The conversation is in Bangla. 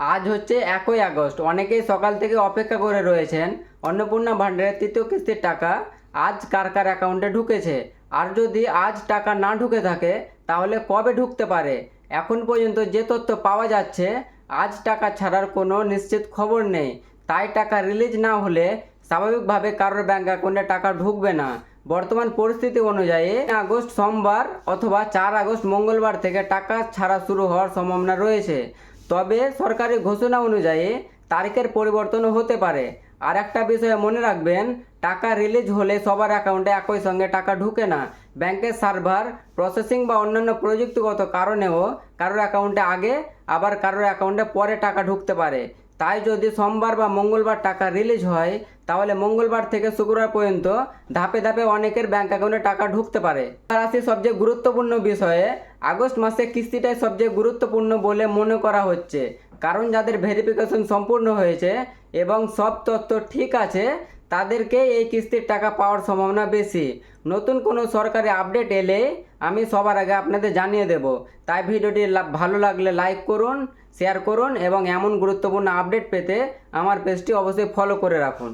আজ হচ্ছে 1 আগস্ট। অনেকেই সকাল থেকে অপেক্ষা করে রয়েছেন অন্নপূর্ণা ভান্ডারের তৃতীয় কিস্তির টাকা আজ কার কার অ্যাকাউন্টে ঢুকেছে। আর যদি আজ টাকা না ঢুকে থাকে তাহলে কবে ঢুকতে পারে। এখন পর্যন্ত যে তথ্য পাওয়া যাচ্ছে আজ টাকা ছাড়ার কোনো নিশ্চিত খবর নেই। তাই টাকা রিলিজ না হলে স্বাভাবিকভাবে কারোর ব্যাঙ্ক অ্যাকাউন্টে টাকা ঢুকবে না। বর্তমান পরিস্থিতি অনুযায়ী 3 আগস্ট সোমবার অথবা 4 আগস্ট মঙ্গলবার থেকে টাকা ছাড়া শুরু হওয়ার সম্ভাবনা রয়েছে। তবে সরকারি ঘোষণা অনুযায়ী তারিখের পরিবর্তনও হতে পারে। আর একটা বিষয়ে মনে রাখবেন, টাকা রিলিজ হলে সবার অ্যাকাউন্টে একই সঙ্গে টাকা ঢুকে না। ব্যাংকের সার্ভার প্রসেসিং বা অন্যান্য প্রযুক্তিগত কারণেও কারোর অ্যাকাউন্টে আগে আবার কারোর অ্যাকাউন্টে পরে টাকা ঢুকতে পারে। তাই যদি সোমবার বা মঙ্গলবার টাকা রিলিজ হয় তাহলে মঙ্গলবার থেকে শুক্রবার পর্যন্ত ধাপে ধাপে অনেকের ব্যাংক অ্যাকাউন্টে টাকা ঢুকতে পারে। আর আসি সবচেয়ে গুরুত্বপূর্ণ বিষয়ে, আগস্ট মাসে কিস্তিটাই সবচেয়ে গুরুত্বপূর্ণ বলে মনে করা হচ্ছে। কারণ যাদের ভেরিফিকেশন সম্পূর্ণ হয়েছে এবং সব তথ্য ঠিক আছে তাদেরকে এই কিস্তির টাকা পাওয়ার সম্ভাবনা বেশি। নতুন কোনো সরকারি আপডেট এলে আমি সবার আগে আপনাদের জানিয়ে দেব। তাই ভিডিওটি ভালো লাগলে লাইক করুন, শেয়ার করুন এবং এমন গুরুত্বপূর্ণ আপডেট পেতে আমার পেজটি অবশ্যই ফলো করে রাখুন।